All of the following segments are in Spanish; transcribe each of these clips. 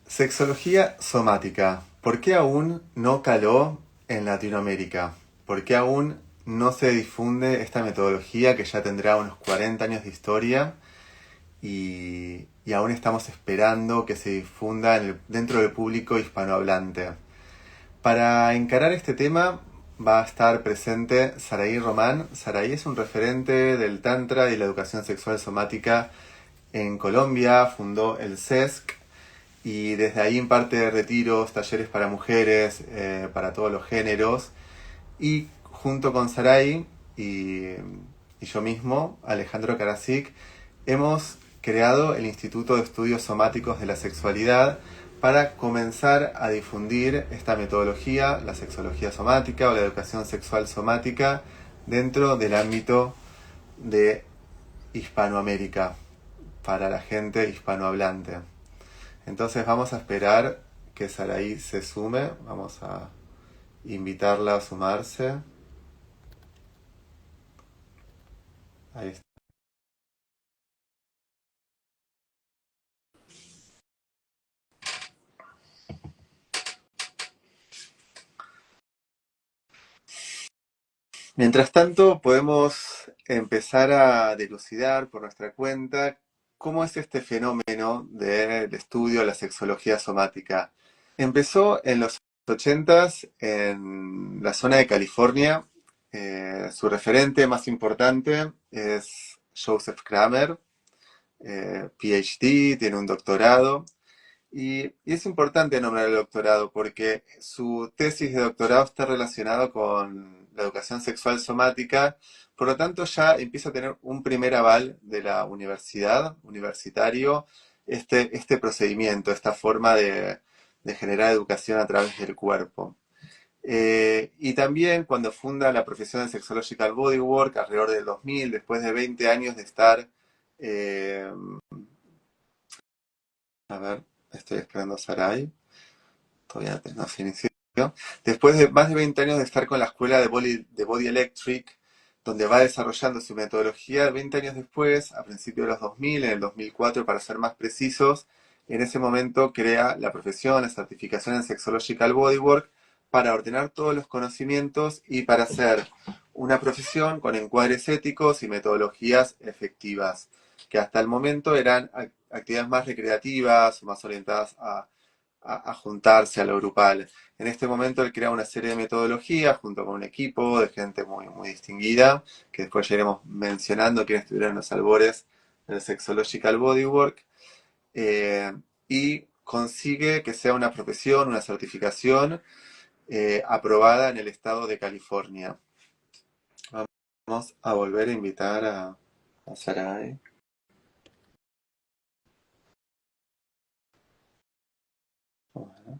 Sexología somática. ¿Por qué aún no caló en Latinoamérica? ¿Por qué aún no se difunde esta metodología que ya tendrá unos 40 años de historia y aún estamos esperando que se difunda dentro del público hispanohablante? Para encarar este tema va a estar presente Saraí Román. Saraí es un referente del Tantra y la educación sexual somática en Colombia, fundó el CESC y desde ahí imparte retiros, talleres para mujeres, para todos los géneros. Y junto con Sarai y yo mismo, Alejandro Karasik, hemos creado el Instituto de Estudios Somáticos de la Sexualidad para comenzar a difundir esta metodología, la sexología somática o la educación sexual somática, dentro del ámbito de Hispanoamérica, para la gente hispanohablante. Entonces vamos a esperar que Saraí se sume, vamos a invitarla a sumarse. Ahí está. Mientras tanto, podemos empezar a dilucidar por nuestra cuenta cómo es este fenómeno del estudio de la sexología somática. Empezó en los 80s en la zona de California. Su referente más importante es Joseph Kramer, PhD, tiene un doctorado. Y es importante nombrar el doctorado porque su tesis de doctorado está relacionado con la educación sexual somática, por lo tanto ya empieza a tener un primer aval de la universidad, universitario, este procedimiento, esta forma de generar educación a través del cuerpo. Y también cuando funda la profesión de Sexological Bodywork, alrededor del 2000, después de 20 años de estar eh, a ver, estoy esperando a Sarai. Todavía no se inició. Después de más de 20 años de estar con la escuela de Body Electric, donde va desarrollando su metodología, 20 años después, a principios de los 2000, en el 2004 para ser más precisos, en ese momento crea la profesión, la certificación en Sexological Bodywork, para ordenar todos los conocimientos y para hacer una profesión con encuadres éticos y metodologías efectivas, que hasta el momento eran actividades más recreativas o más orientadas a juntarse a lo grupal. En este momento él crea una serie de metodologías junto con un equipo de gente muy distinguida, que después ya iremos mencionando quienes estuvieron en los albores del Sexological Bodywork, eh, y consigue que sea una profesión, una certificación aprobada en el estado de California. Vamos a volver a invitar a Sarai. Bueno,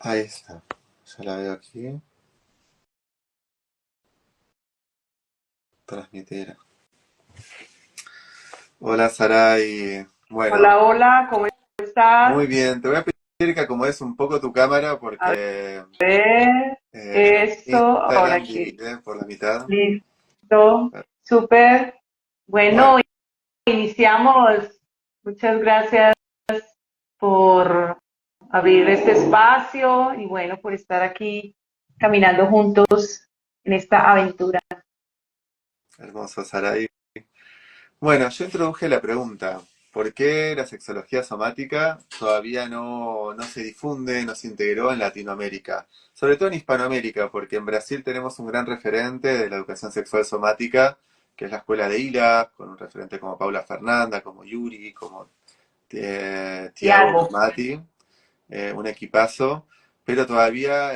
ahí está. Ya la veo aquí. Transmitir. Hola Sarai. Bueno, Hola, hola, ¿cómo estás? muy bien. Te voy a pedir que acomodes un poco tu cámara A porque ver, eso, ahora Instagram aquí, divide por la mitad. listo, súper. Bueno, Bueno, iniciamos. Muchas gracias por abrir este espacio y bueno, por estar aquí caminando juntos en esta aventura. hermoso Sarai. Bueno, yo introduje la pregunta. ¿Por qué la sexología somática todavía no se difunde, no se integró en Latinoamérica? Sobre todo en Hispanoamérica, porque en Brasil tenemos un gran referente de la educación sexual somática, que es la escuela de ILA, con un referente como Paula Fernanda, como Yuri, como Tiago Tiago, Mati, un equipazo, pero todavía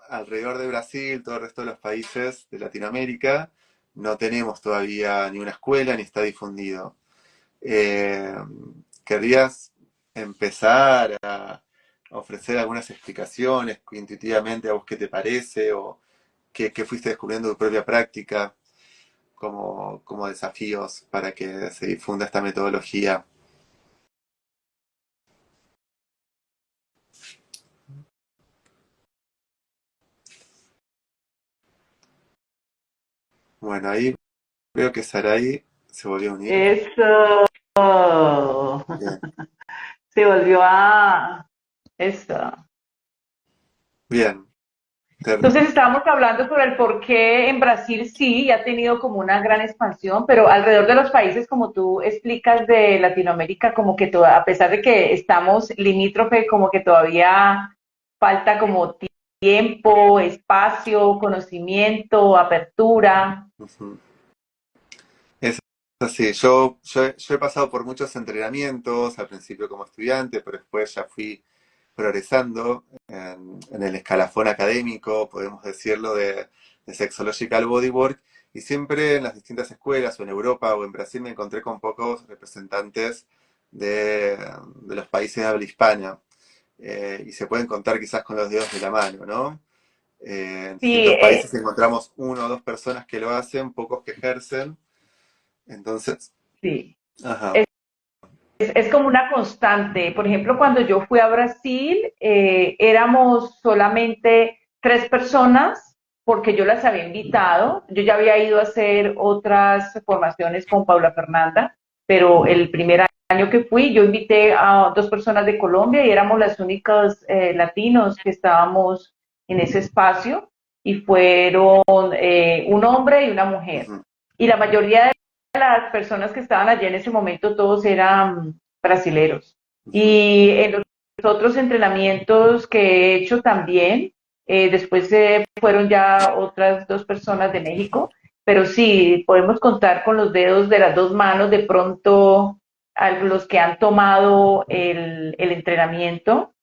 alrededor de Brasil, todo el resto de los países de Latinoamérica, no tenemos todavía ni una escuela ni está difundido. Eh, ¿Querrías empezar a ofrecer algunas explicaciones intuitivamente a vos qué te parece o qué fuiste descubriendo de tu propia práctica como desafíos para que se difunda esta metodología? Bueno, ahí veo que Sarai se volvió a unir. eso. Bien, Se volvió a esto. bien. Te- Entonces estábamos hablando sobre el por qué en Brasil sí ha tenido como una gran expansión, pero alrededor de los países, como tú explicas, de Latinoamérica, como que a pesar de que estamos limítrofe, como que todavía falta como tiempo, espacio, conocimiento, apertura. Ujú. Es así, yo he pasado por muchos entrenamientos, al principio como estudiante, pero después ya fui progresando en el escalafón académico, podemos decirlo, de Sexological Bodywork, y siempre en las distintas escuelas, o en Europa o en Brasil, me encontré con pocos representantes de los países de habla hispana, y se pueden contar quizás con los dedos de la mano, ¿no? En Sí, distintos países encontramos uno o dos personas que lo hacen, pocos que ejercen, entonces, sí. ajá. Es como una constante. Por ejemplo, cuando yo fui a Brasil, éramos solamente 3 personas porque yo las había invitado. Yo ya había ido a hacer otras formaciones con Paula Fernanda, pero el primer año que fui, yo invité a 2 personas de Colombia y éramos las únicas latinos que estábamos en ese espacio y fueron un hombre y una mujer. Ujú, Y la mayoría de las personas que estaban allí en ese momento, todos eran brasileros. ujú, Y en los otros entrenamientos que he hecho también, después fueron ya otras 2 personas de México, pero sí, podemos contar con los dedos de las 2 manos de pronto a los que han tomado el entrenamiento.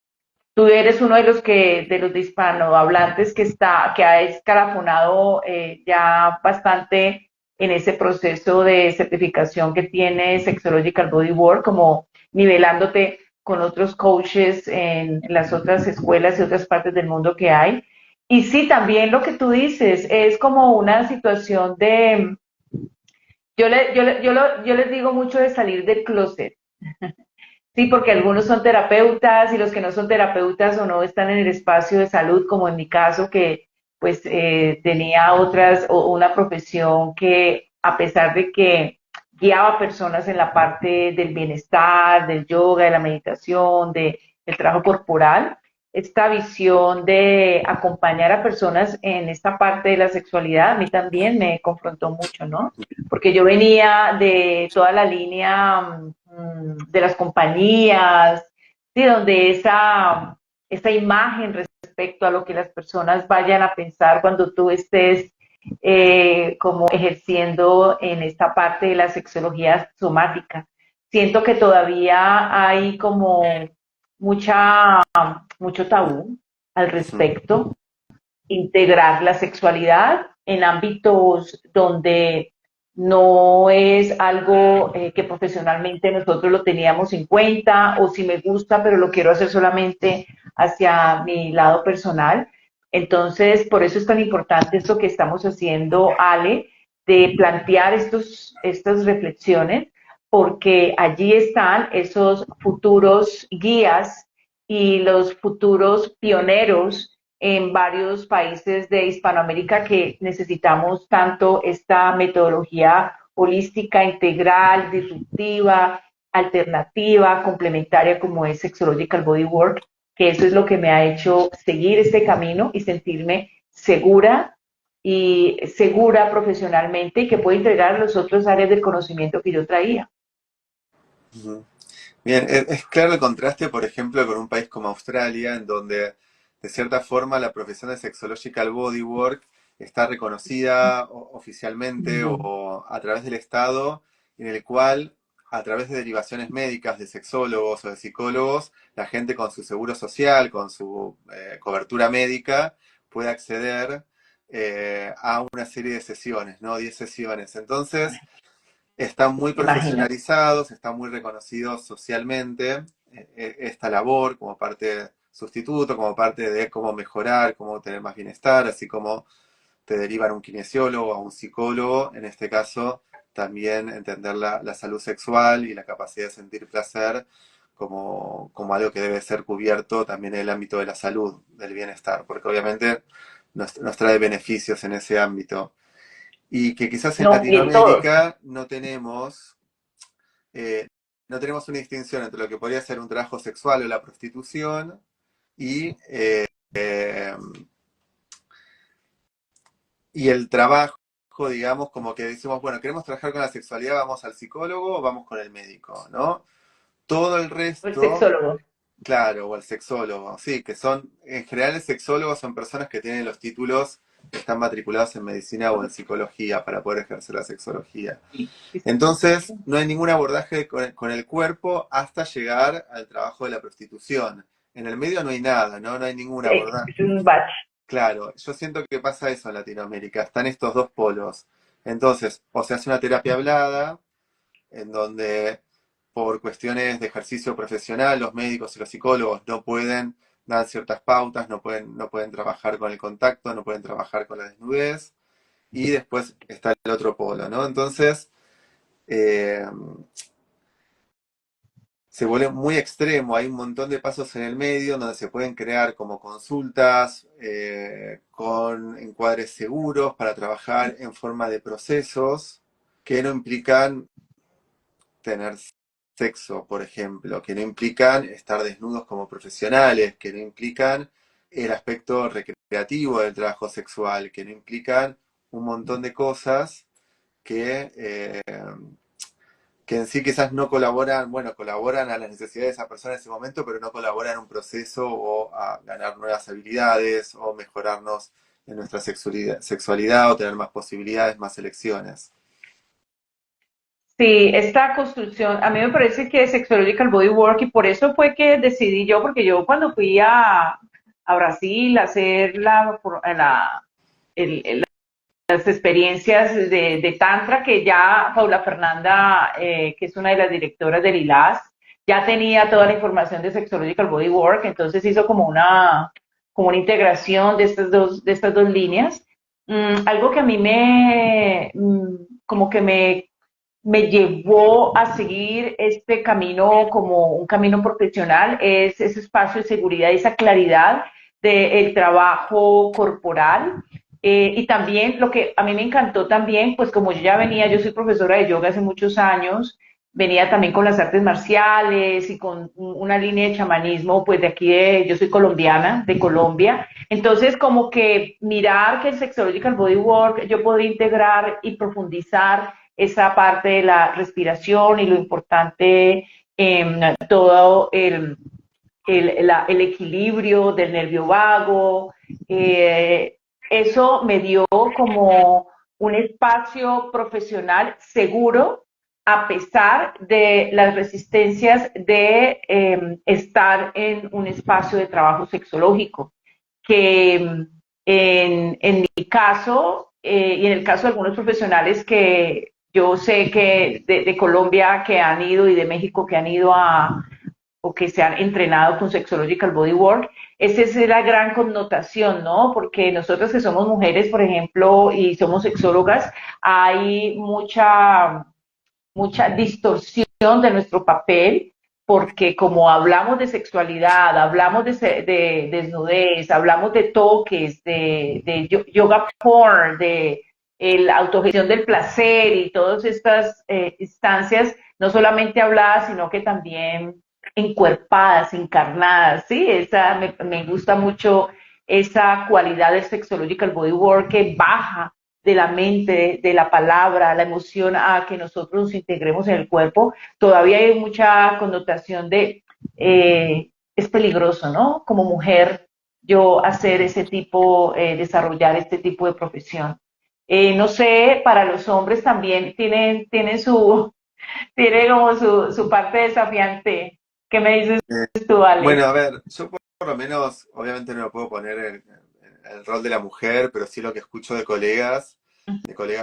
Tú eres uno de los de hispanohablantes que ha escalafonado ya bastante en ese proceso de certificación que tiene Sexological Bodywork, como nivelándote con otros coaches en las otras escuelas y otras partes del mundo que hay. Y sí, también lo que tú dices es como una situación de, yo les digo mucho de salir del closet. Sí, porque algunos son terapeutas y los que no son terapeutas o no están en el espacio de salud, como en mi caso, que pues tenía una profesión que a pesar de que guiaba personas en la parte del bienestar, del yoga, de la meditación, del trabajo corporal, esta visión de acompañar a personas en esta parte de la sexualidad a mí también me confrontó mucho, ¿no? Porque yo venía de toda la línea de las compañías, ¿sí? Donde esa imagen respecto a lo que las personas vayan a pensar cuando tú estés como ejerciendo en esta parte de la sexología somática. Siento que todavía hay como mucho tabú al ujú, respecto, integrar la sexualidad en ámbitos donde no es algo que profesionalmente nosotros lo teníamos en cuenta o si me gusta pero lo quiero hacer solamente hacia mi lado personal. Entonces, por eso es tan importante esto que estamos haciendo, Ale, de plantear estas reflexiones, porque allí están esos futuros guías y los futuros pioneros en varios países de Hispanoamérica que necesitamos tanto esta metodología holística, integral, disruptiva, alternativa, complementaria como es Sexological Bodywork, que eso es lo que me ha hecho seguir este camino y sentirme segura profesionalmente y que puedo integrar los otros áreas del conocimiento que yo traía. ujú. Bien, es claro el contraste, por ejemplo, con un país como Australia, en donde de cierta forma la profesión de Sexological Bodywork está reconocida oficialmente o a través del Estado, en el cual, a través de derivaciones médicas de sexólogos o de psicólogos, la gente con su seguro social, con su cobertura médica, puede acceder a una serie de sesiones, ¿no? 10 sesiones. Entonces, están muy Imagínate. profesionalizados, están muy reconocidos socialmente esta labor como parte sustituto, como parte de cómo mejorar, cómo tener más bienestar, así como te derivan a un kinesiólogo, a un psicólogo, en este caso también entender la salud sexual y la capacidad de sentir placer como algo que debe ser cubierto también en el ámbito de la salud, del bienestar, porque obviamente nos trae beneficios en ese ámbito y que quizás en No, y en todos. Latinoamérica no tenemos no tenemos una distinción entre lo que podría ser un trabajo sexual o la prostitución y, eh, y el trabajo, digamos, como que decimos, bueno, queremos trabajar con la sexualidad, vamos al psicólogo o vamos con el médico, ¿no? Todo el O el resto, sexólogo. claro, o el sexólogo, sí, que son, en general, el sexólogo son personas que tienen los títulos que están matriculados en medicina o en psicología para poder ejercer la sexología. Sí, sí, sí, sí. Entonces, no hay ningún abordaje con el cuerpo hasta llegar al trabajo de la prostitución. En el medio no hay nada, ¿no? No hay ningún abordaje. Es un batch. Claro, yo siento que pasa eso en Latinoamérica, están estos dos polos. Entonces, o se hace una terapia hablada, en donde por cuestiones de ejercicio profesional los médicos y los psicólogos no pueden dar ciertas pautas, no pueden trabajar con el contacto, no pueden trabajar con la desnudez, y después está el otro polo, ¿no? Entonces, eh, se vuelve muy extremo, hay un montón de pasos en el medio donde se pueden crear como consultas con encuadres seguros para trabajar en forma de procesos que no implican tener sexo, por ejemplo, que no implican estar desnudos como profesionales, que no implican el aspecto recreativo del trabajo sexual, que no implican un montón de cosas que en sí quizás no colaboran, bueno, colaboran a las necesidades de esa persona en ese momento, pero no colaboran en un proceso o a ganar nuevas habilidades o mejorarnos en nuestra sexualidad o tener más posibilidades, más elecciones. Sí, esta construcción, a mí me parece que es Sexological Bodywork y por eso fue que decidí yo, porque yo cuando fui a Brasil a hacer el- las experiencias de Tantra, que ya Paula Fernanda, que es una de las directoras del ILAS, ya tenía toda la información de Sexological Bodywork, entonces hizo como una integración de estas dos líneas. Algo que a mí como que me llevó a seguir este camino como un camino profesional, es ese espacio de seguridad y esa claridad del trabajo corporal. Y también lo que a mí me encantó también, pues como yo ya venía, yo soy profesora de yoga hace muchos años, venía también con las artes marciales y con una línea de chamanismo, pues de aquí, yo soy colombiana, de Colombia. Entonces, como que mirar que el Sexological Bodywork yo podría integrar y profundizar esa parte de la respiración y lo importante en todo el equilibrio del nervio vago. Eso me dio como un espacio profesional seguro a pesar de las resistencias de estar en un espacio de trabajo sexológico, que en mi caso y en el caso de algunos profesionales que yo sé que de Colombia que han ido y de México que han ido o que se han entrenado con Sexological Bodywork, esa es la gran connotación, ¿no? Porque nosotros que somos mujeres, por ejemplo, y somos sexólogas, hay mucha distorsión de nuestro papel, porque como hablamos de sexualidad, hablamos de desnudez, hablamos de toques, de yoga porn, de la autogestión del placer y todas estas instancias, no solamente habladas, sino que también encuerpadas, encarnadas, ¿sí? Me gusta mucho esa cualidad del sexological bodywork que baja de la mente, de la palabra, la emoción a que nosotros nos integremos en el cuerpo, todavía hay mucha connotación de es peligroso, ¿no? Como mujer, yo hacer ese tipo, desarrollar este tipo de profesión. No sé, para los hombres también tiene como su parte desafiante. ¿Qué me dices Eh, tú, bueno, Alex? a ver, yo por lo menos, obviamente no lo puedo poner en el rol de la mujer, pero sí lo que escucho de colegas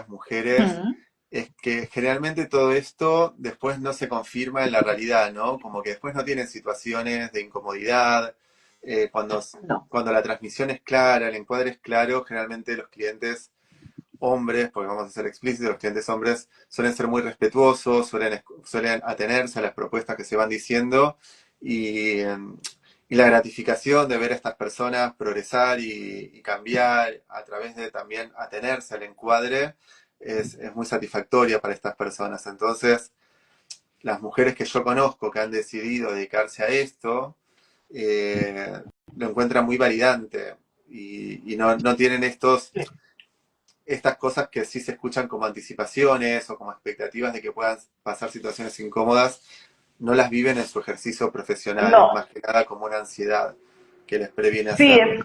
mujeres, Ujú. es que generalmente todo esto después no se confirma en la realidad, ¿no? Como que después no tienen situaciones de incomodidad. Cuando, No. cuando la transmisión es clara, el encuadre es claro, generalmente los clientes hombres, porque vamos a ser explícitos, los clientes hombres suelen ser muy respetuosos, suelen atenerse a las propuestas que se van diciendo y la gratificación de ver a estas personas progresar y cambiar a través de también atenerse al encuadre es muy satisfactoria para estas personas. Entonces, las mujeres que yo conozco que han decidido dedicarse a esto, lo encuentran muy validante y no tienen estas cosas que sí se escuchan como anticipaciones o como expectativas de que puedan pasar situaciones incómodas, no las viven en su ejercicio profesional, es No, más que nada como una ansiedad que les previene sí, hacerlo.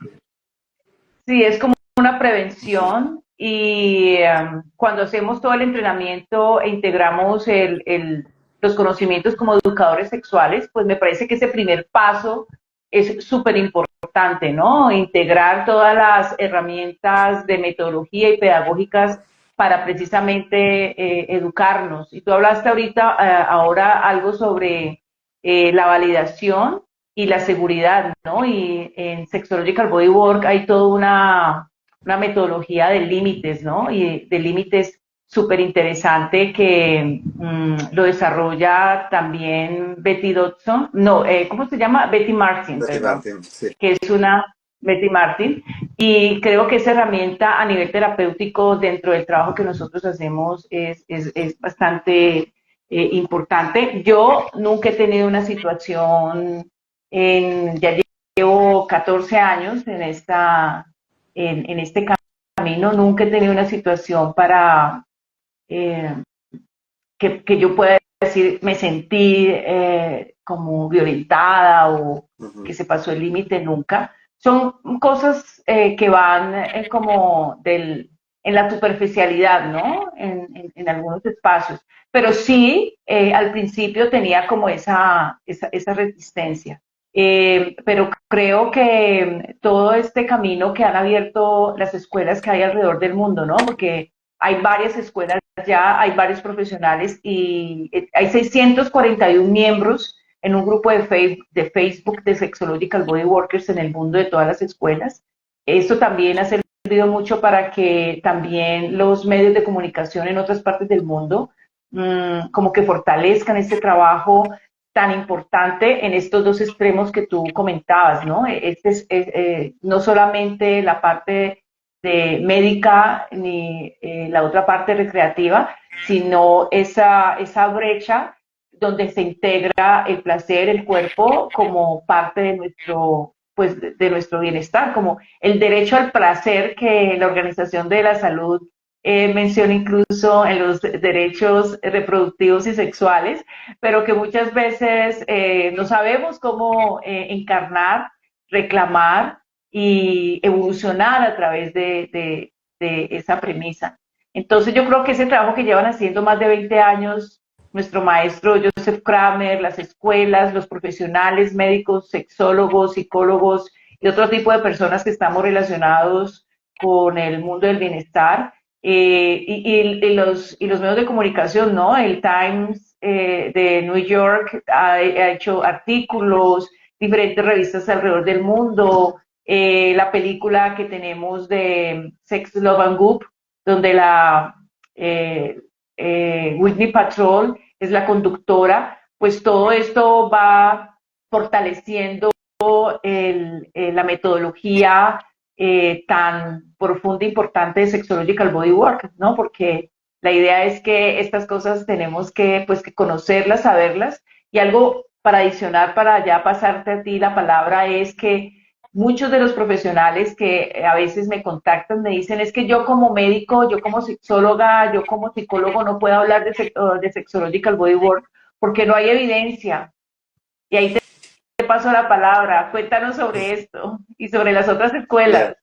sí, es como una prevención y cuando hacemos todo el entrenamiento e integramos los conocimientos como educadores sexuales, pues me parece que ese primer paso es súper importante, ¿no? Integrar todas las herramientas de metodología y pedagógicas para precisamente educarnos. Y tú hablaste ahorita, ahora algo sobre la validación y la seguridad, ¿no? Y en Sexological Bodywork hay toda una metodología de límites, ¿no? Y de límites súper interesante que lo desarrolla también Betty Dodson, no, ¿cómo se llama? Betty Martin, Betty perdón, Martin, sí. que es una Betty Martin, y creo que esa herramienta a nivel terapéutico dentro del trabajo que nosotros hacemos es bastante importante. Yo nunca he tenido una situación, ya llevo 14 años en este camino, nunca he tenido una situación para eh, que yo pueda decir me sentí como violentada o que Ujú. se pasó el límite, nunca. Son cosas que van en la superficialidad, ¿no? En algunos espacios. Pero sí, al principio tenía como esa resistencia. Pero creo que todo este camino que han abierto las escuelas que hay alrededor del mundo, ¿no? Porque hay varias escuelas ya, hay varios profesionales y hay 641 miembros en un grupo de Facebook de Sexological Body Workers en el mundo de todas las escuelas. Esto también ha servido mucho para que también los medios de comunicación en otras partes del mundo como que fortalezcan este trabajo tan importante en estos dos extremos que tú comentabas, ¿no? No solamente la parte de médica ni la otra parte recreativa, sino esa brecha donde se integra el placer, el cuerpo, como parte de nuestro, pues, de nuestro bienestar, como el derecho al placer que la Organización de la Salud menciona incluso en los derechos reproductivos y sexuales, pero que muchas veces no sabemos cómo encarnar, reclamar y evolucionar a través de esa premisa. Entonces yo creo que ese trabajo que llevan haciendo más de 20 años nuestro maestro Joseph Kramer, las escuelas, los profesionales, médicos, sexólogos, psicólogos y otro tipo de personas que estamos relacionados con el mundo del bienestar, y los medios de comunicación, ¿no? El Times de New York ha hecho artículos, diferentes revistas alrededor del mundo, la película que tenemos de Sex, Love and Goop, donde eh, Whitney Patrol es la conductora, pues todo esto va fortaleciendo la metodología tan profunda e importante de Sexological Bodywork, ¿no? Porque la idea es que estas cosas tenemos que, pues, que conocerlas, saberlas, y algo para adicionar, para ya pasarte a ti la palabra, es que muchos de los profesionales que a veces me contactan me dicen es que yo como médico, yo como sexóloga, yo como psicólogo no puedo hablar de Sexological Bodywork porque no hay evidencia. Y ahí te paso la palabra. Cuéntanos sobre esto y sobre las otras Bien, escuelas.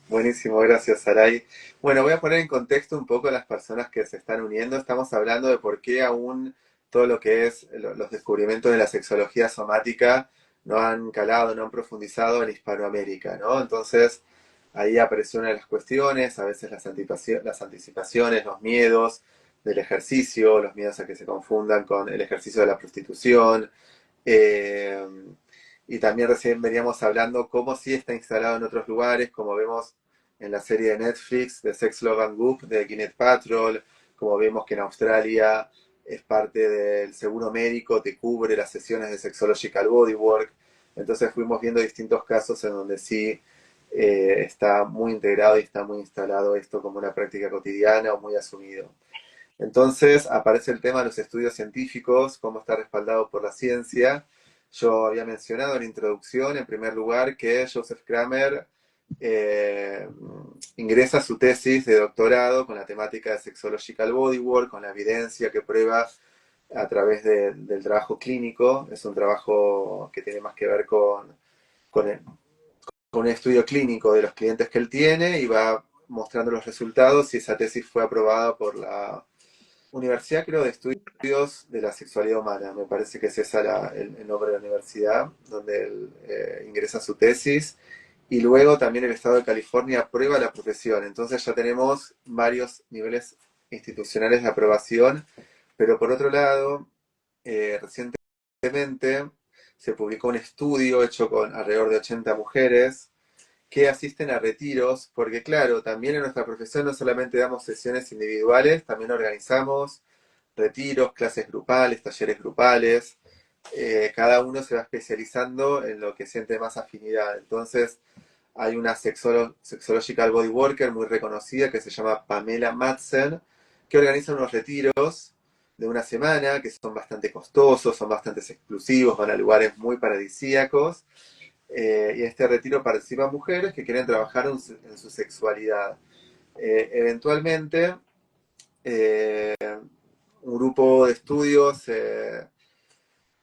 buenísimo, gracias Saray. Bueno, voy a poner en contexto un poco a las personas que se están uniendo. Estamos hablando de por qué aún todo lo que es los descubrimientos de la sexología somática no han calado, no han profundizado en Hispanoamérica, ¿no? Entonces, ahí apareció una de las cuestiones, a veces las anticipaciones, los miedos del ejercicio, los miedos a que se confundan con el ejercicio de la prostitución. eh, y también recién veníamos hablando cómo sí está instalado en otros lugares, como vemos en la serie de Netflix de Sex, Love and Goop de Gwyneth Paltrow, como vemos que en Australia es parte del seguro médico, te cubre las sesiones de Sexological Bodywork. Entonces fuimos viendo distintos casos en donde sí está muy integrado y está muy instalado esto como una práctica cotidiana o muy asumido. Entonces aparece el tema de los estudios científicos, cómo está respaldado por la ciencia. Yo había mencionado en la introducción, en primer lugar, que Joseph Kramer eh, ingresa su tesis de doctorado con la temática de Sexological Bodywork, con la evidencia que prueba a través del trabajo clínico. Es un trabajo que tiene más que ver con, el, con un estudio clínico de los clientes que él tiene y va mostrando los resultados, y esa tesis fue aprobada por la Universidad, creo, de Estudios de la Sexualidad Humana. Me parece que es esa el nombre de la universidad, donde él ingresa su tesis. Y luego también el Estado de California aprueba la profesión. Entonces ya tenemos varios niveles institucionales de aprobación. Pero por otro lado, recientemente se publicó un estudio hecho con alrededor de 80 mujeres que asisten a retiros, porque claro, también en nuestra profesión no solamente damos sesiones individuales, también organizamos retiros, clases grupales, talleres grupales. Cada uno se va especializando en lo que siente más afinidad. Entonces, hay una sexological bodyworker muy reconocida que se llama Pamela Madsen, que organiza unos retiros de una semana que son bastante costosos, son bastante exclusivos, van a lugares muy paradisíacos. Y en este retiro participan mujeres que quieren trabajar en su sexualidad. Eventualmente, eh, un grupo de estudios se,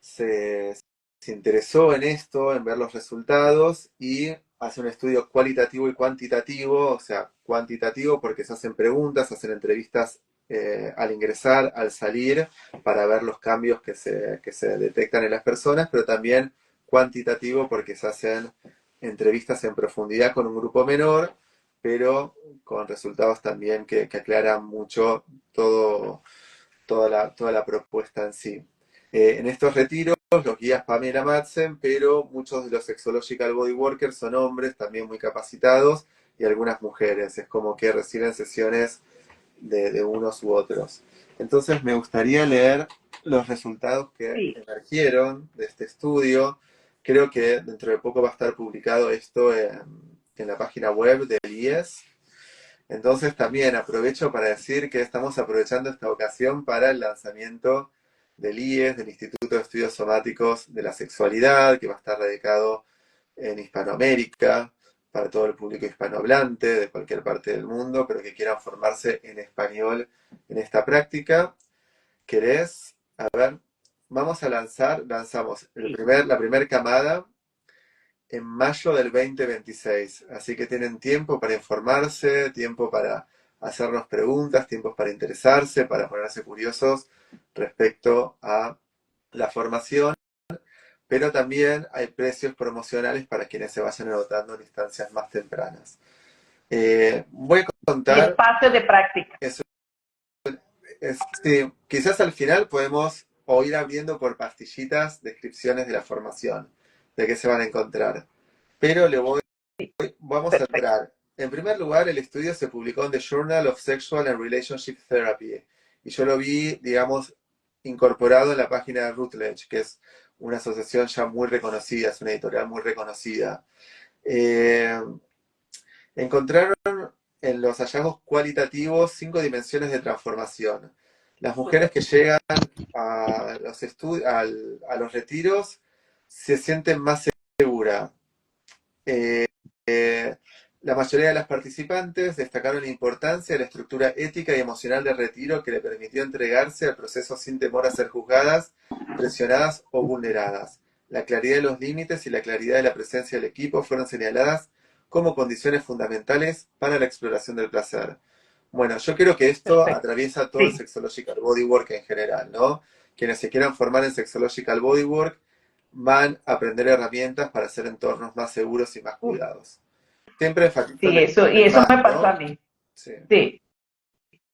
se interesó en esto, en ver los resultados, y hace un estudio cualitativo y cuantitativo. O sea, cuantitativo porque se hacen preguntas, se hacen entrevistas al ingresar, al salir, para ver los cambios que se detectan en las personas, pero también cuantitativo porque se hacen entrevistas en profundidad con un grupo menor, pero con resultados también que aclaran mucho todo, toda la propuesta en sí. En estos retiros los guías Pamela Madsen, pero muchos de los sexological bodyworkers son hombres también muy capacitados, y algunas mujeres. Es como que reciben sesiones de unos u otros. Entonces me gustaría leer los resultados que Sí. emergieron de este estudio. Creo que dentro de poco va a estar publicado esto en la página web del IES. Entonces también aprovecho para decir que estamos aprovechando esta ocasión para el lanzamiento del IES, del Instituto de Estudios Somáticos de la Sexualidad, que va a estar radicado en Hispanoamérica, para todo el público hispanohablante de cualquier parte del mundo, pero que quieran formarse en español en esta práctica. ¿Querés? A ver, vamos a lanzamos la primera camada en mayo del 2026. Así que tienen tiempo para informarse, tiempo para hacernos preguntas, tiempo para interesarse, para ponerse curiosos respecto a la formación, pero también hay precios promocionales para quienes se vayan anotando en instancias más tempranas. Voy a Y contar, espacios de práctica. eso sí, quizás al final podemos o ir abriendo por pastillitas descripciones de la formación, de qué se van a encontrar. Pero vamos a Perfecto. entrar. En primer lugar, el estudio se publicó en The Journal of Sexual and Relationship Therapy. Y yo lo vi, digamos, incorporado en la página de Routledge, que es una asociación ya muy reconocida, es una editorial muy reconocida. Eh, Encontraron en los hallazgos cualitativos 5 dimensiones de transformación. Las mujeres que llegan a a los retiros se sienten más seguras. Eh, eh, la mayoría de las participantes destacaron la importancia de la estructura ética y emocional del retiro, que le permitió entregarse al proceso sin temor a ser juzgadas, presionadas o vulneradas. La claridad de los límites y la claridad de la presencia del equipo fueron señaladas como condiciones fundamentales para la exploración del placer. Bueno, yo creo que esto Perfecto. atraviesa todo el Sí. Sexological Bodywork en general, ¿no? Quienes se quieran formar en Sexological Bodywork van a aprender herramientas para hacer entornos más seguros y más Uf, cuidados. Siempre enfatizo sí, eso, y el eso más, me pasó a ¿no? mí. Sí. Sí.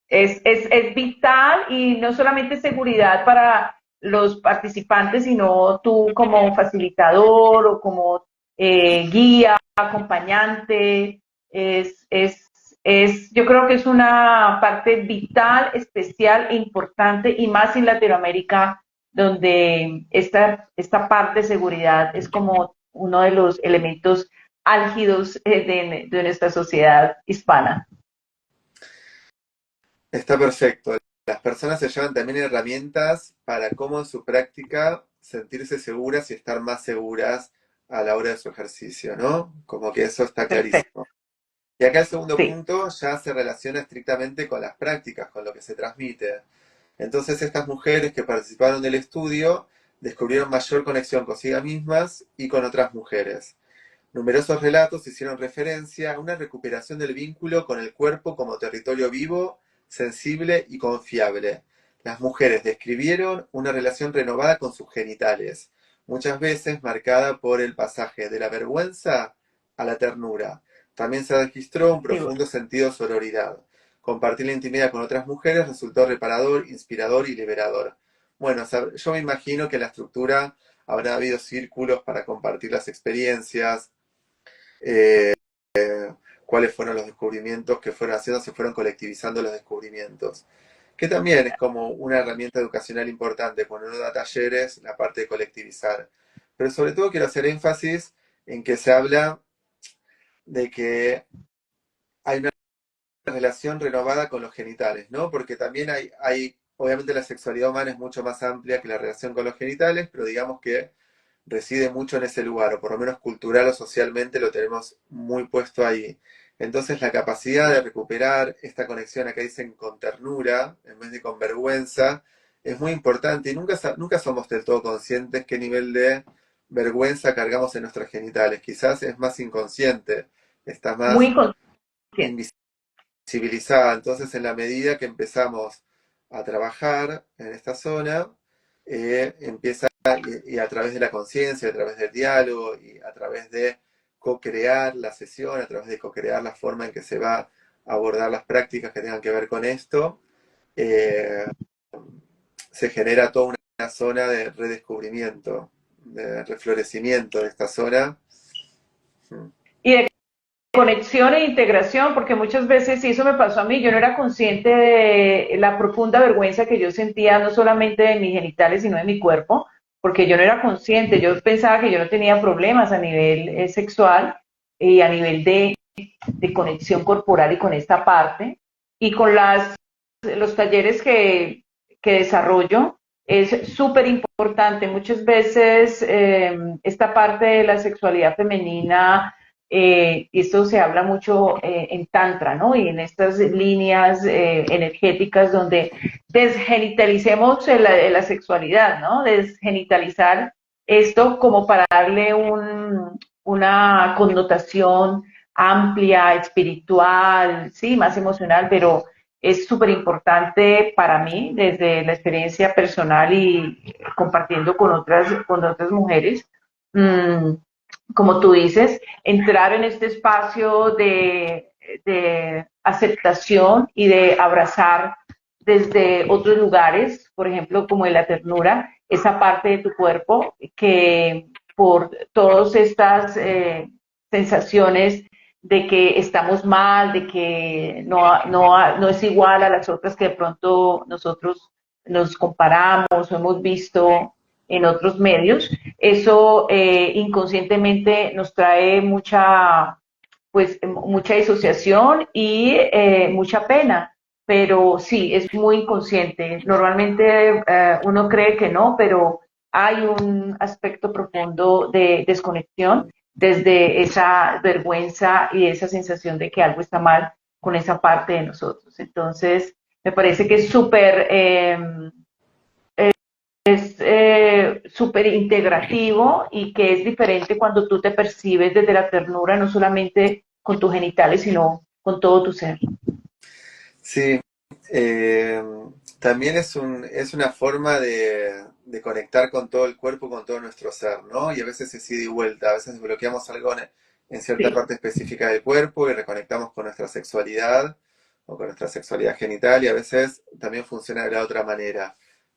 Es vital, y no solamente seguridad para los participantes, sino tú como facilitador o como guía, acompañante. Yo creo que es una parte vital, especial e importante, y más en Latinoamérica, donde esta parte de seguridad es como uno de los elementos álgidos de nuestra sociedad hispana. Está perfecto. las personas se llevan también herramientas para cómo en su práctica sentirse seguras y estar más seguras a la hora de su ejercicio, ¿no? Como que eso está Perfecto. clarísimo. Y acá el segundo Sí, punto ya se relaciona estrictamente con las prácticas, con lo que se transmite. Entonces estas mujeres que participaron del estudio descubrieron mayor conexión consigo mismas y con otras mujeres. Numerosos relatos hicieron referencia a una recuperación del vínculo con el cuerpo como territorio vivo, sensible y confiable. Las mujeres describieron una relación renovada con sus genitales, muchas veces marcada por el pasaje de la vergüenza a la ternura. También se registró un sí. profundo sentido de sororidad. Compartir la intimidad con otras mujeres resultó reparador, inspirador y liberador. Bueno, yo me imagino que en la estructura habrá habido círculos para compartir las experiencias, eh, cuáles fueron los descubrimientos que fueron haciendo, se fueron colectivizando los descubrimientos. Que también es como una herramienta educacional importante cuando uno da talleres, la parte de colectivizar. Pero sobre todo quiero hacer énfasis en que se habla de que hay una relación renovada con los genitales, ¿no? Porque también obviamente la sexualidad humana es mucho más amplia que la relación con los genitales, pero digamos que reside mucho en ese lugar, o por lo menos cultural o socialmente lo tenemos muy puesto ahí. Entonces la capacidad de recuperar esta conexión, acá dicen con ternura, en vez de con vergüenza, es muy importante y nunca somos del todo conscientes qué nivel de vergüenza cargamos en nuestros genitales. Quizás es más inconsciente, está Muy más inconsciente. invisibilizada. Entonces, en la medida que empezamos a trabajar en esta zona, empieza, y a través de la conciencia, a través del diálogo y a través de co-crear la sesión, a través de co-crear la forma en que se va a abordar las prácticas que tengan que ver con esto, eh, se genera toda una zona de redescubrimiento, de reflorecimiento de esta zona. Y de conexión e integración, porque muchas veces, y eso me pasó a mí, yo no era consciente de la profunda vergüenza que yo sentía, no solamente de mis genitales, sino de mi cuerpo, porque yo no era consciente, yo pensaba que yo no tenía problemas a nivel sexual y a nivel de conexión corporal y con esta parte, y con los talleres que desarrollo, es súper importante. Muchas veces esta parte de la sexualidad femenina, y esto se habla mucho en Tantra, ¿no? Y en estas líneas energéticas donde desgenitalicemos la sexualidad, ¿no? Desgenitalizar esto como para darle una connotación amplia, espiritual, sí, más emocional, pero es súper importante para mí desde la experiencia personal y compartiendo con otras mujeres. Mmm, Como tú dices, entrar en este espacio de aceptación y de abrazar desde otros lugares, por ejemplo, como en la ternura, esa parte de tu cuerpo que por todas estas sensaciones de que estamos mal, de que no es igual a las otras que de pronto nosotros nos comparamos o hemos visto en otros medios, eso inconscientemente nos trae mucha disociación y mucha pena, pero sí, es muy inconsciente. Normalmente uno cree que no, pero hay un aspecto profundo de desconexión desde esa vergüenza y esa sensación de que algo está mal con esa parte de nosotros. Entonces, me parece que es súper integrativo y que es diferente cuando tú te percibes desde la ternura, no solamente con tus genitales, sino con todo tu ser. Sí, eh, también es una forma de conectar con todo el cuerpo, con todo nuestro ser, ¿no? Y a veces es ida y vuelta, a veces bloqueamos algo en cierta Sí, parte específica del cuerpo y reconectamos con nuestra sexualidad o con nuestra sexualidad genital y a veces también funciona de la otra manera,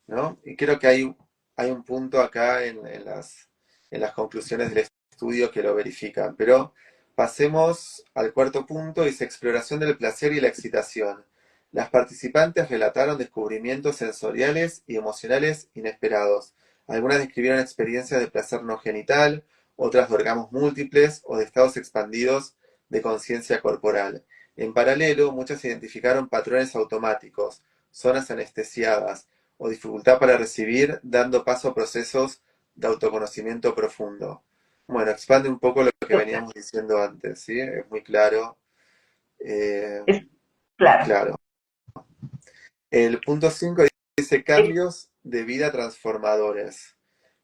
¿no? Y creo que hay un punto acá en las conclusiones del estudio que lo verifican, pero pasemos al cuarto punto, dice exploración del placer y la excitación. Las participantes relataron descubrimientos sensoriales y emocionales inesperados. Algunas describieron experiencias de placer no genital, otras de orgasmos múltiples o de estados expandidos de conciencia corporal. En paralelo, muchas identificaron patrones automáticos, zonas anestesiadas o dificultad para recibir, dando paso a procesos de autoconocimiento profundo. Bueno, expande un poco lo que Total. veníamos diciendo antes, ¿sí? Es muy claro, eh, Es muy claro. claro. El punto 5 dice Es cambios de vida transformadores.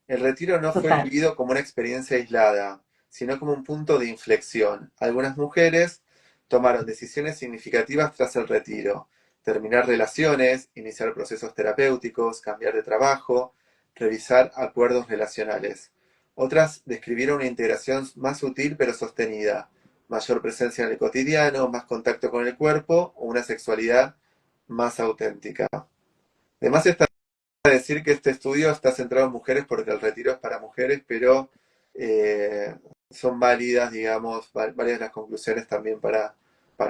El retiro no fue total. vivido como una experiencia aislada, sino como un punto de inflexión. Algunas mujeres tomaron decisiones significativas tras el retiro: terminar relaciones, iniciar procesos terapéuticos, cambiar de trabajo, revisar acuerdos relacionales. Otras describieron una integración más sutil pero sostenida, mayor presencia en el cotidiano, más contacto con el cuerpo o una sexualidad más auténtica. Además está decir que este estudio está centrado en mujeres porque el retiro es para mujeres, pero eh, son válidas, digamos, varias de las conclusiones también para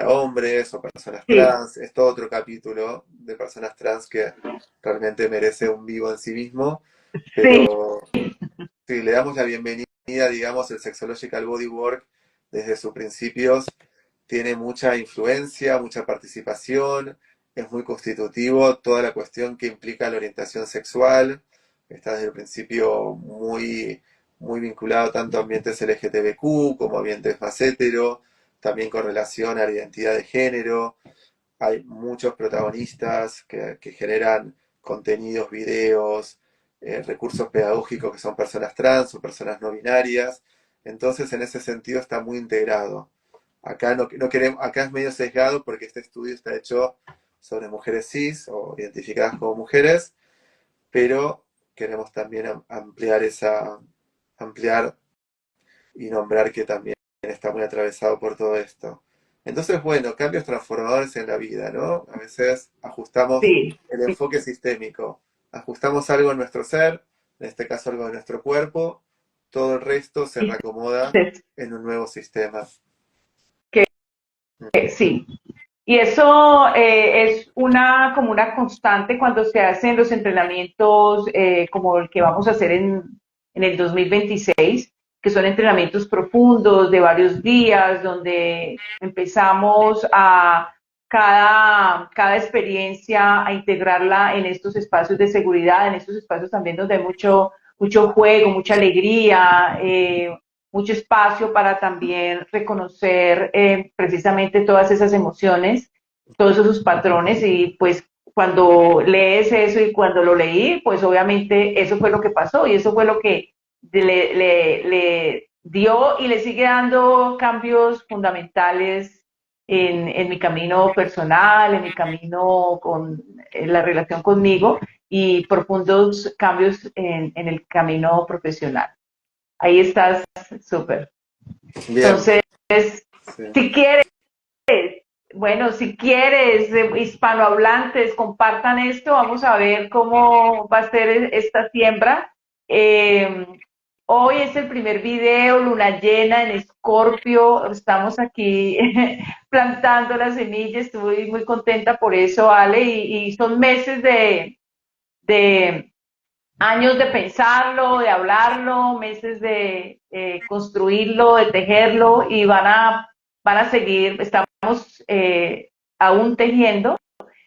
hombres o personas Sí, trans. Es todo otro capítulo de personas trans que realmente merece un vivo en sí mismo, sí, pero sí, le damos la bienvenida, digamos, el Sexological Bodywork desde sus principios tiene mucha influencia, mucha participación, es muy constitutivo, toda la cuestión que implica la orientación sexual, está desde el principio muy vinculado tanto a ambientes LGTBQ como a ambientes más hetero, también con relación a la identidad de género. Hay muchos protagonistas que generan contenidos, videos, recursos pedagógicos que son personas trans o personas no binarias. Entonces, en ese sentido está muy integrado. Acá no queremos, acá es medio sesgado porque este estudio está hecho sobre mujeres cis o identificadas como mujeres, pero queremos también ampliar y nombrar que también está muy atravesado por todo esto. Entonces, bueno, cambios transformadores en la vida, ¿no? A veces ajustamos sí. el enfoque sistémico, ajustamos algo en nuestro ser, en este caso algo de nuestro cuerpo, todo el resto se Y reacomoda es en un nuevo sistema. sí. Y eso es una como una constante cuando se hacen los entrenamientos como el que vamos a hacer en el 2026, que son entrenamientos profundos de varios días, donde empezamos a cada experiencia a integrarla en estos espacios de seguridad, en estos espacios también donde hay mucho juego, mucha alegría, mucho espacio para también reconocer precisamente todas esas emociones, todos esos patrones y pues cuando lees eso y cuando lo leí, pues obviamente eso fue lo que pasó y eso fue lo que le dio y le sigue dando cambios fundamentales en mi camino personal, en mi camino con en la relación conmigo y profundos cambios en el camino profesional. Ahí estás, súper. Bien, Entonces, sí. si quieres, bueno, si quieres, hispanohablantes, compartan esto, vamos a ver cómo va a ser esta siembra. Eh, Hoy es el primer video, luna llena en Escorpio, estamos aquí plantando las semillas, estoy muy contenta por eso, Ale, y son meses de años de pensarlo, de hablarlo, meses de construirlo, de tejerlo y van a seguir, estamos aún tejiendo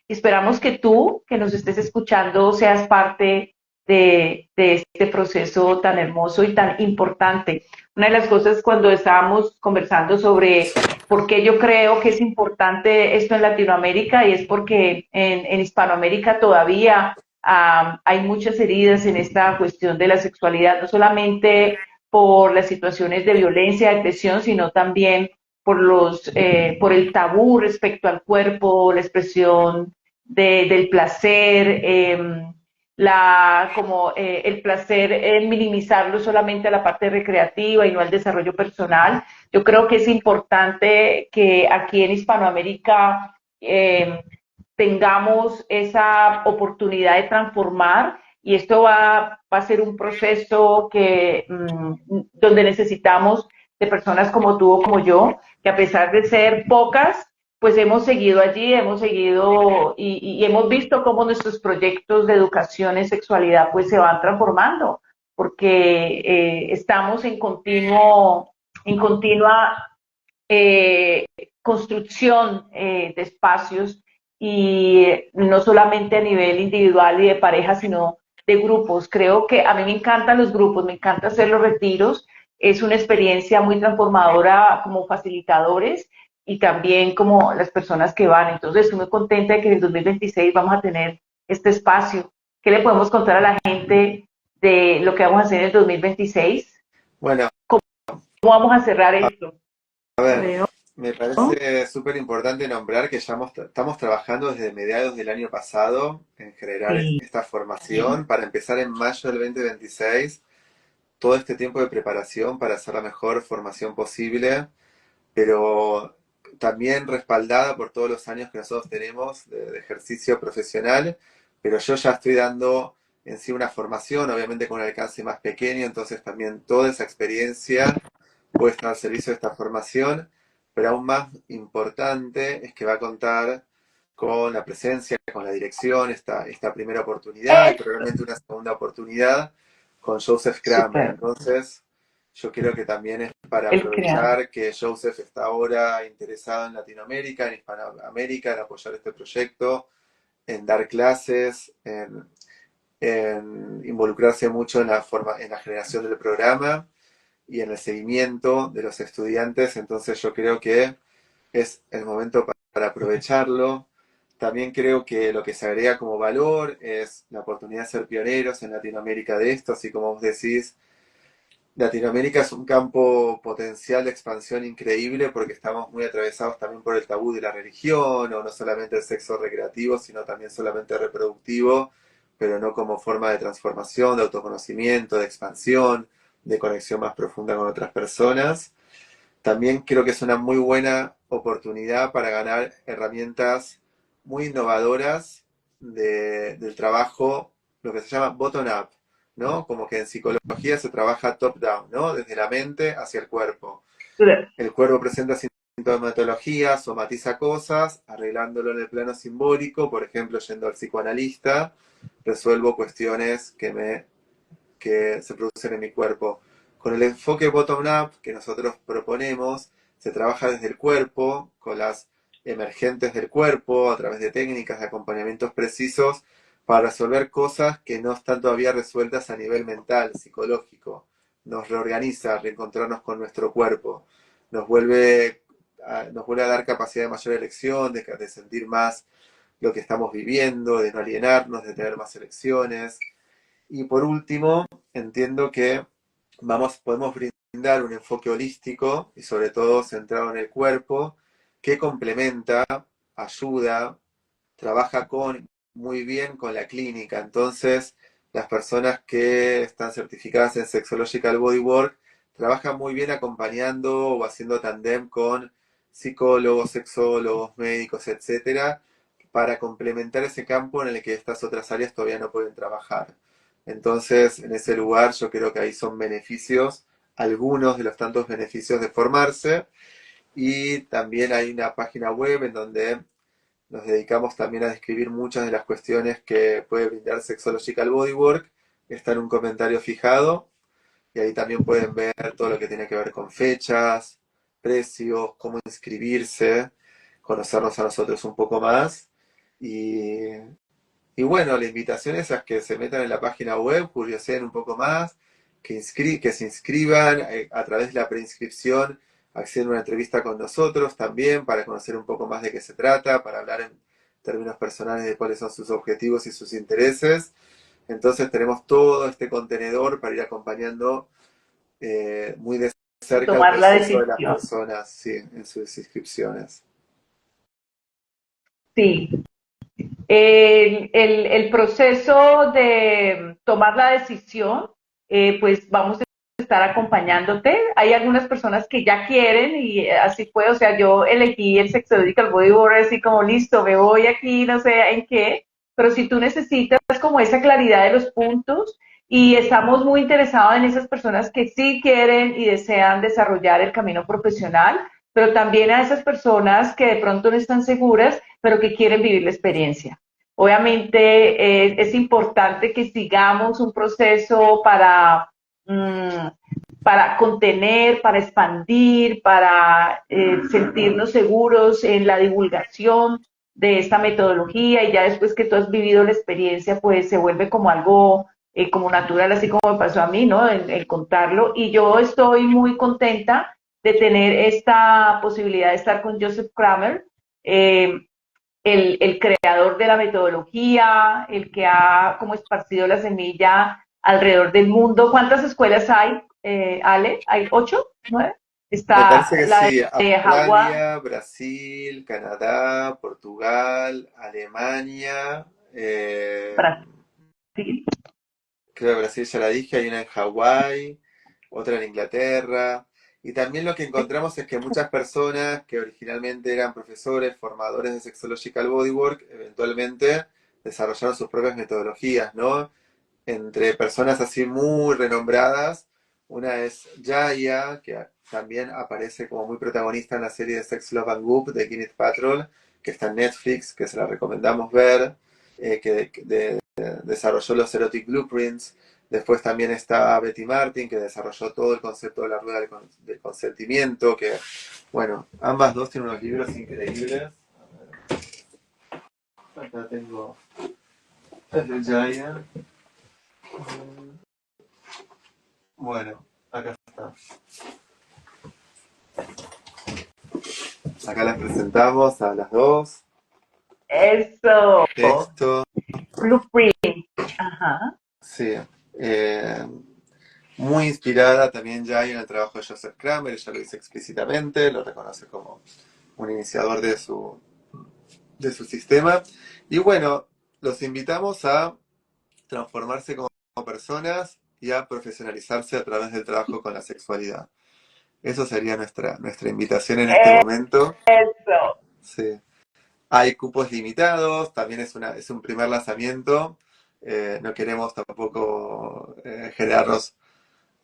y esperamos que tú, que nos estés escuchando, seas parte de este proceso tan hermoso y tan importante. Una de las cosas cuando estábamos conversando sobre por qué yo creo que es importante esto en Latinoamérica y es porque en Hispanoamérica todavía hay muchas heridas en esta cuestión de la sexualidad, no solamente por las situaciones de violencia, de agresión, sino también por el tabú respecto al cuerpo, la expresión del placer, el placer en minimizarlo solamente a la parte recreativa y no al desarrollo personal. Yo creo que es importante que aquí en Hispanoamérica tengamos esa oportunidad de transformar y esto va a ser un proceso donde necesitamos de personas como tú o como yo, que a pesar de ser pocas, pues hemos seguido allí, hemos seguido y hemos visto cómo nuestros proyectos de educación en sexualidad pues se van transformando, porque estamos en continua construcción de espacios y no solamente a nivel individual y de pareja, sino de grupos. Creo que a mí me encantan los grupos, me encanta hacer los retiros, es una experiencia muy transformadora como facilitadores y también como las personas que van. Entonces, estoy muy contenta de que en el 2026 vamos a tener este espacio. ¿Qué le podemos contar a la gente de lo que vamos a hacer en el 2026? Bueno, ¿Cómo vamos a cerrar esto? a ver, Bueno, me parece súper importante nombrar que ya estamos trabajando desde mediados del año pasado en generar sí, esta formación para empezar en mayo del 2026, todo este tiempo de preparación para hacer la mejor formación posible, pero también respaldada por todos los años que nosotros tenemos de ejercicio profesional, pero yo ya estoy dando en sí una formación, obviamente con un alcance más pequeño, entonces también toda esa experiencia puede estar al servicio de esta formación, pero aún más importante es que va a contar con la presencia, con la dirección, esta primera oportunidad y es probablemente una segunda oportunidad con Joseph Kramer. súper, Entonces, yo creo que también es para el creador. aprovechar que Joseph está ahora interesado en Latinoamérica, en Hispanoamérica, en apoyar este proyecto, en dar clases, en involucrarse mucho en la generación del programa y en el seguimiento de los estudiantes. Entonces yo creo que es el momento para aprovecharlo. También creo que lo que se agrega como valor es la oportunidad de ser pioneros en Latinoamérica de esto, así como vos decís, Latinoamérica es un campo potencial de expansión increíble porque estamos muy atravesados también por el tabú de la religión, o no solamente el sexo recreativo, sino también solamente reproductivo, pero no como forma de transformación, de autoconocimiento, de expansión, de conexión más profunda con otras personas. También creo que es una muy buena oportunidad para ganar herramientas muy innovadoras del trabajo, lo que se llama bottom-up, ¿no? Como que en psicología se trabaja top-down, ¿no? Desde la mente hacia el cuerpo. El cuerpo presenta sintomatología, somatiza cosas, arreglándolo en el plano simbólico, por ejemplo, yendo al psicoanalista, resuelvo cuestiones que se producen en mi cuerpo. Con el enfoque bottom-up que nosotros proponemos, se trabaja desde el cuerpo, con las emergentes del cuerpo, a través de técnicas de acompañamientos precisos, para resolver cosas que no están todavía resueltas a nivel mental, psicológico. Nos reorganiza, reencontrarnos con nuestro cuerpo. Nos vuelve a dar capacidad de mayor elección, de sentir más lo que estamos viviendo, de no alienarnos, de tener más elecciones. Y por último, entiendo que podemos brindar un enfoque holístico y sobre todo centrado en el cuerpo, que complementa, ayuda, trabaja muy bien con la clínica. Entonces, las personas que están certificadas en Sexological Bodywork trabajan muy bien acompañando o haciendo tandem con psicólogos, sexólogos, médicos, etcétera, para complementar ese campo en el que estas otras áreas todavía no pueden trabajar. Entonces, en ese lugar yo creo que ahí son beneficios, algunos de los tantos beneficios de formarse, y también hay una página web en donde nos dedicamos también a describir muchas de las cuestiones que puede brindar Sexological Bodywork. Está en un comentario fijado y ahí también pueden ver todo lo que tiene que ver con fechas, precios, cómo inscribirse, conocernos a nosotros un poco más. Y, y bueno, la invitación es a que se metan en la página web, curioseen un poco más, que se inscriban a través de la preinscripción, acceden a una entrevista con nosotros también para conocer un poco más de qué se trata, para hablar en términos personales de cuáles son sus objetivos y sus intereses. Entonces tenemos todo este contenedor para ir acompañando muy de cerca el Tomar la proceso de las decisión. personas, sí, en sus inscripciones. Sí, el proceso de tomar la decisión, pues vamos a estar acompañándote. Hay algunas personas que ya quieren y así fue, o sea, yo elegí el Sexological Bodyboard así como listo, me voy aquí, no sé en qué, pero si tú necesitas como esa claridad de los puntos y estamos muy interesados en esas personas que sí quieren y desean desarrollar el camino profesional, pero también a esas personas que de pronto no están seguras, pero que quieren vivir la experiencia. Obviamente es importante que sigamos un proceso para contener, para expandir, para sentirnos seguros en la divulgación, de esta metodología y ya después que tú has vivido la experiencia, pues se vuelve como algo como natural, así como me pasó a mí, ¿no? El contarlo. Y yo estoy muy contenta de tener esta posibilidad de estar con Joseph Kramer, eh, el creador de la metodología, el que ha como esparcido la semilla alrededor del mundo. ¿Cuántas escuelas hay, Ale? ¿Hay 8? ¿9? Me parece Está que la sí, de Hawái, Australia, Brasil, Canadá, Portugal, Alemania, Brasil. creo que Brasil ya la dije, hay una en Hawái, otra en Inglaterra. Y también lo que encontramos es que muchas personas que originalmente eran profesores, formadores de Sexological Bodywork, eventualmente desarrollaron sus propias metodologías, ¿no? Entre personas así muy renombradas. Una es Jaya, que también aparece como muy protagonista en la serie de Sex, Love and Goop de Gwyneth Paltrow, que está en Netflix, que se la recomendamos ver, desarrolló los Erotic Blueprints. Después también está Betty Martin, que desarrolló todo el concepto de la rueda del consentimiento, que, bueno, ambas dos tienen unos libros increíbles. Acá tengo el de Jaya. Bueno, acá está. Acá las presentamos a las dos. Eso, Texto, Blueprint. Ajá. sí. Eh, Muy inspirada también ya en el trabajo de Joseph Kramer, ella lo dice explícitamente, lo reconoce como un iniciador de su sistema. Y bueno, los invitamos a transformarse como personas y a profesionalizarse a través del trabajo con la sexualidad. Eso sería nuestra invitación en este momento. Eso. Sí. Hay cupos limitados, también es un primer lanzamiento. No queremos tampoco generarnos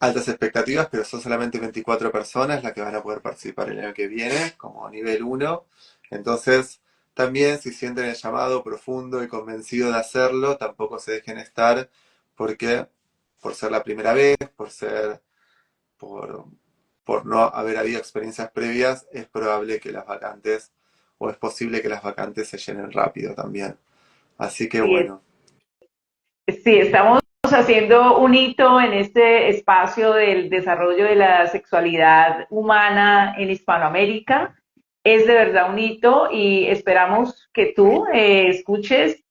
altas expectativas, pero son solamente 24 personas las que van a poder participar el año que viene, como nivel 1. Entonces, también si sienten el llamado profundo y convencido de hacerlo, tampoco se dejen estar, porque por ser la primera vez, por, por no haber habido experiencias previas, es probable que las vacantes, o es posible que las vacantes se llenen rápido también. Así que Sí, bueno. sí, estamos haciendo un hito en este espacio del desarrollo de la sexualidad humana en Hispanoamérica. Es de verdad un hito y esperamos que tú escuches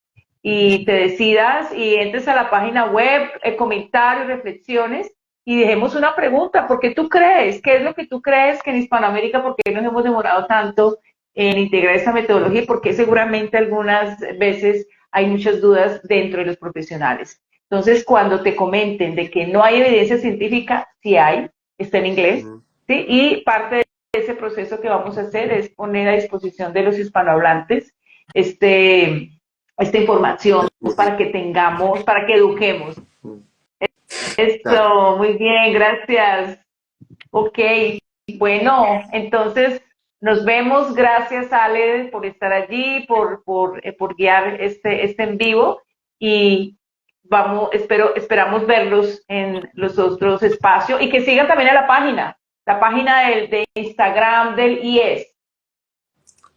y te decidas y entres a la página web, comentarios, reflexiones y dejemos una pregunta. ¿Por qué tú crees? ¿Qué es lo que tú crees que en Hispanoamérica, por qué nos hemos demorado tanto en integrar esta metodología y por qué seguramente algunas veces hay muchas dudas dentro de los profesionales? Entonces, cuando te comenten de que no hay evidencia científica, sí hay, está en inglés, Mm, ¿sí? Y parte de ese proceso que vamos a hacer es poner a disposición de los hispanohablantes este, esta información para que tengamos, para que eduquemos. mm, dale. Eso, muy bien, gracias. Ok, bueno, entonces nos vemos. Gracias, Ale, por estar allí, por guiar este en vivo y esperamos verlos en los otros espacios y que sigan también a la página de Instagram del IES,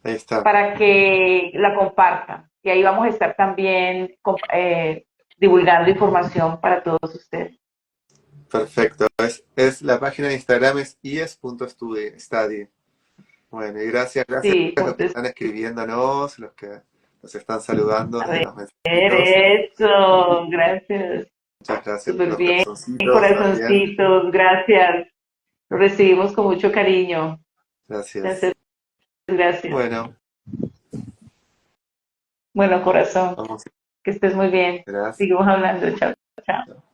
Ahí está. para que la compartan. Y ahí vamos a estar también divulgando información para todos ustedes. Perfecto. La página de Instagram es ies.study. Bueno, y gracias Sí, a los que están escribiéndonos, los que nos están saludando a desde ver, los mensajitos. eso, gracias. Muchas gracias por Súper los bien, corazoncitos también. corazoncitos, gracias. Lo recibimos con mucho cariño. Gracias. Gracias, gracias. Bueno, Bueno, corazón, vamos. que estés muy bien. Gracias. Seguimos hablando. Chao, chao.